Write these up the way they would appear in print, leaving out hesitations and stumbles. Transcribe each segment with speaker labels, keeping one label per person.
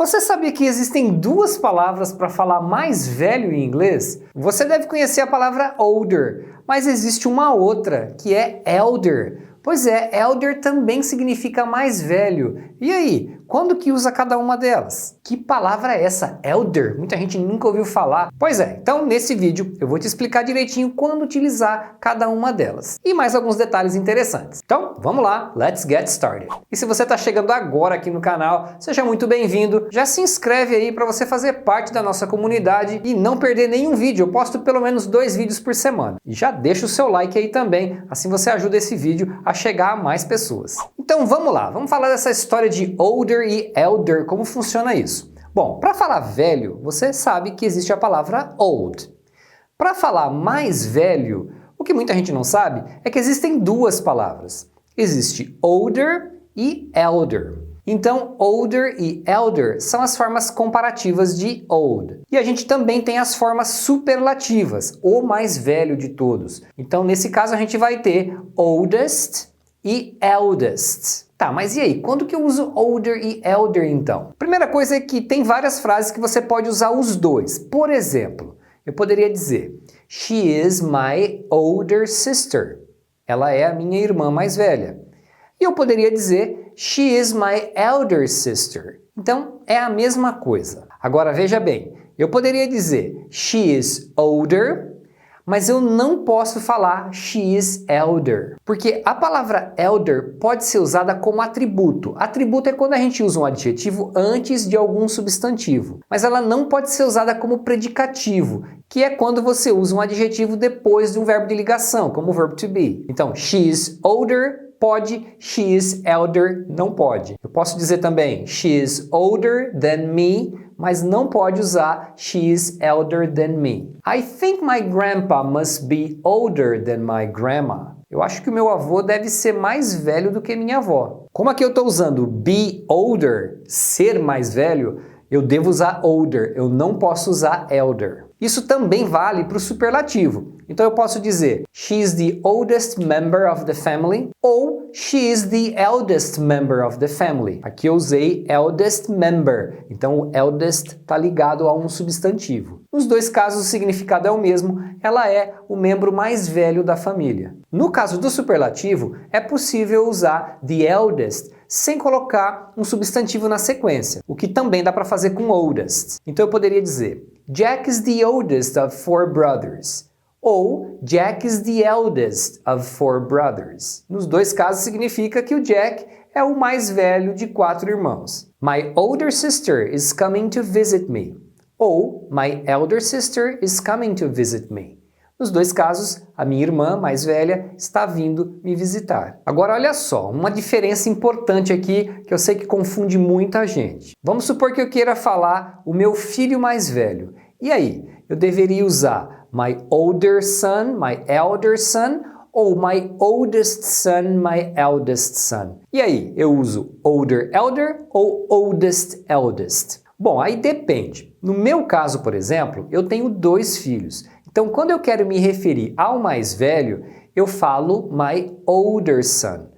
Speaker 1: Você sabia que existem duas palavras para falar mais velho em inglês? Você deve conhecer a palavra older, mas existe uma outra, que é elder. Pois é, elder também significa mais velho. E aí, quando que usa cada uma delas? Que palavra é essa, elder? Muita gente nunca ouviu falar. Pois é, então nesse vídeo eu vou te explicar direitinho quando utilizar cada uma delas. E mais alguns detalhes interessantes. Então, vamos lá, let's get started. E se você está chegando agora aqui no canal, seja muito bem-vindo. Já se inscreve aí para você fazer parte da nossa comunidade e não perder nenhum vídeo. Eu posto pelo menos 2 vídeos por semana. E já deixa o seu like aí também, assim você ajuda esse vídeo a chegar a mais pessoas. Então vamos lá, vamos falar dessa história de older e elder, como funciona isso. Bom, para falar velho, você sabe que existe a palavra old. Para falar mais velho, o que muita gente não sabe é que existem duas palavras. Existe older e elder. Então, older e elder são as formas comparativas de old. E a gente também tem as formas superlativas, o mais velho de todos. Então, nesse caso, a gente vai ter oldest e eldest. Tá, mas e aí? Quando que eu uso older e elder, então? Primeira coisa é que tem várias frases que você pode usar os dois. Por exemplo, eu poderia dizer She is my older sister. Ela é a minha irmã mais velha. E eu poderia dizer She is my elder sister. Então, é a mesma coisa. Agora, veja bem, eu poderia dizer She is older, mas eu não posso falar she is elder, porque a palavra elder pode ser usada como atributo. Atributo é quando a gente usa um adjetivo antes de algum substantivo, mas ela não pode ser usada como predicativo, que é quando você usa um adjetivo depois de um verbo de ligação, como o verbo to be. Então, she is older pode, she is elder não pode. Eu posso dizer também she is older than me, mas não pode usar she is elder than me. I think my grandpa must be older than my grandma. Eu acho que o meu avô deve ser mais velho do que minha avó. Como aqui eu estou usando be older, ser mais velho, eu devo usar older, eu não posso usar elder. Isso também vale para o superlativo. Então eu posso dizer she is the oldest member of the family ou she is the eldest member of the family. Aqui eu usei eldest member, então o eldest está ligado a um substantivo. Nos dois casos o significado é o mesmo, ela é o membro mais velho da família. No caso do superlativo, é possível usar the eldest sem colocar um substantivo na sequência, o que também dá para fazer com oldest. Então eu poderia dizer Jack is the oldest of 4 brothers. Ou Jack is the eldest of 4 brothers. Nos dois casos significa que o Jack é o mais velho de 4 irmãos. My older sister is coming to visit me. Ou My elder sister is coming to visit me. Nos dois casos, a minha irmã mais velha está vindo me visitar. Agora olha só, uma diferença importante aqui que eu sei que confunde muita gente. Vamos supor que eu queira falar o meu filho mais velho. E aí, eu deveria usar my older son, my elder son, ou my oldest son, my eldest son. E aí, eu uso older elder ou oldest eldest? Bom, aí depende. No meu caso, por exemplo, eu tenho 2 filhos. Então, quando eu quero me referir ao mais velho, eu falo my older son.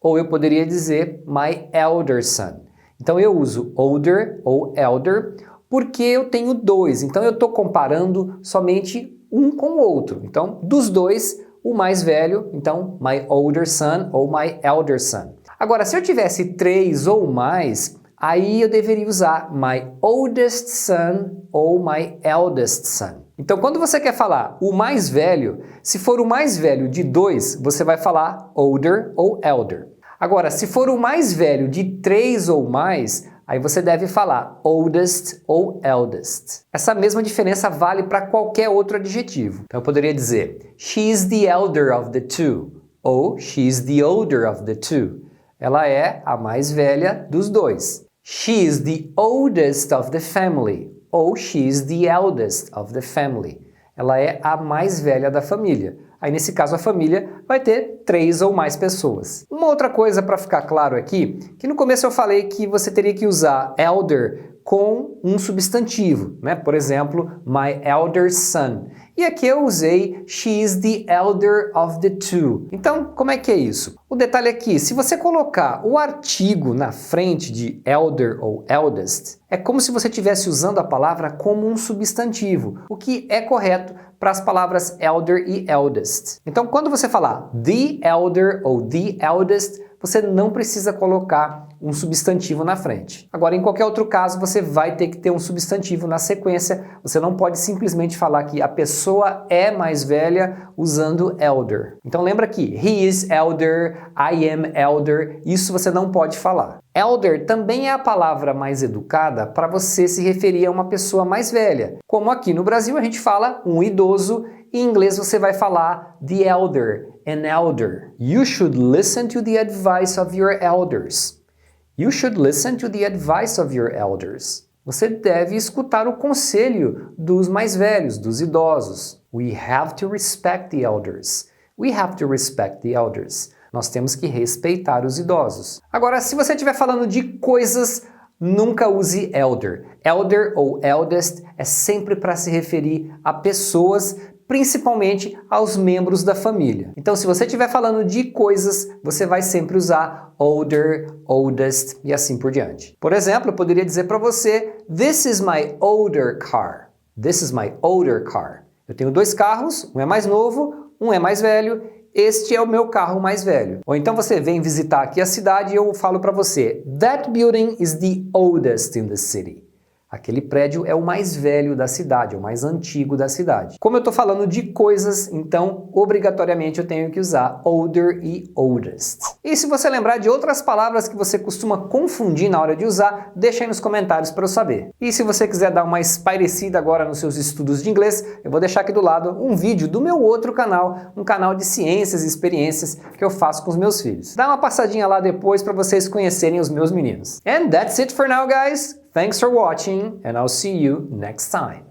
Speaker 1: Ou eu poderia dizer my elder son. Então, eu uso older ou elder porque eu tenho 2. Então, eu estou comparando somente um com o outro. Então, dos 2, o mais velho, então my older son ou my elder son. Agora, se eu tivesse 3 ou mais, aí eu deveria usar my oldest son ou my eldest son. Então, quando você quer falar o mais velho, se for o mais velho de 2, você vai falar older ou elder. Agora, se for o mais velho de 3 ou mais, aí você deve falar oldest ou eldest. Essa mesma diferença vale para qualquer outro adjetivo. Então, eu poderia dizer she is the elder of the 2 ou she is the older of the 2. Ela é a mais velha dos 2. She is the oldest of the family. Ou she is the eldest of the family. Ela é a mais velha da família. Aí, nesse caso, a família vai ter 3 ou mais pessoas. Uma outra coisa para ficar claro aqui, que no começo eu falei que você teria que usar elder com um substantivo, né? Por exemplo, my elder son. E aqui eu usei she is the elder of the 2. Então, como é que é isso? O detalhe aqui, se você colocar o artigo na frente de elder ou eldest, é como se você estivesse usando a palavra como um substantivo, o que é correto para as palavras elder e eldest. Então, quando você falar the elder ou the eldest, você não precisa colocar um substantivo na frente. Agora, em qualquer outro caso, você vai ter que ter um substantivo na sequência. Você não pode simplesmente falar que a pessoa é mais velha usando elder. Então lembra que he is elder, I am elder, isso você não pode falar. Elder também é a palavra mais educada para você se referir a uma pessoa mais velha. Como aqui no Brasil a gente fala um idoso, em inglês você vai falar the elder, an elder. You should listen to the advice of your elders. You should listen to the advice of your elders. Você deve escutar o conselho dos mais velhos, dos idosos. We have to respect the elders. We have to respect the elders. Nós temos que respeitar os idosos. Agora, se você estiver falando de coisas, nunca use elder. Elder ou eldest é sempre para se referir a pessoas, principalmente aos membros da família. Então, se você estiver falando de coisas, você vai sempre usar older, oldest e assim por diante. Por exemplo, eu poderia dizer para você, this is my older car. This is my older car. Eu tenho dois carros, um é mais novo, um é mais velho. Este é o meu carro mais velho. Ou então você vem visitar aqui a cidade e eu falo para você, that building is the oldest in the city. Aquele prédio é o mais velho da cidade, é o mais antigo da cidade. Como eu estou falando de coisas, então, obrigatoriamente eu tenho que usar older e oldest. E se você lembrar de outras palavras que você costuma confundir na hora de usar, deixa aí nos comentários para eu saber. E se você quiser dar uma espairecida agora nos seus estudos de inglês, eu vou deixar aqui do lado um vídeo do meu outro canal, um canal de ciências e experiências que eu faço com os meus filhos. Dá uma passadinha lá depois para vocês conhecerem os meus meninos. And that's it for now, guys. Thanks for watching, and I'll see you next time.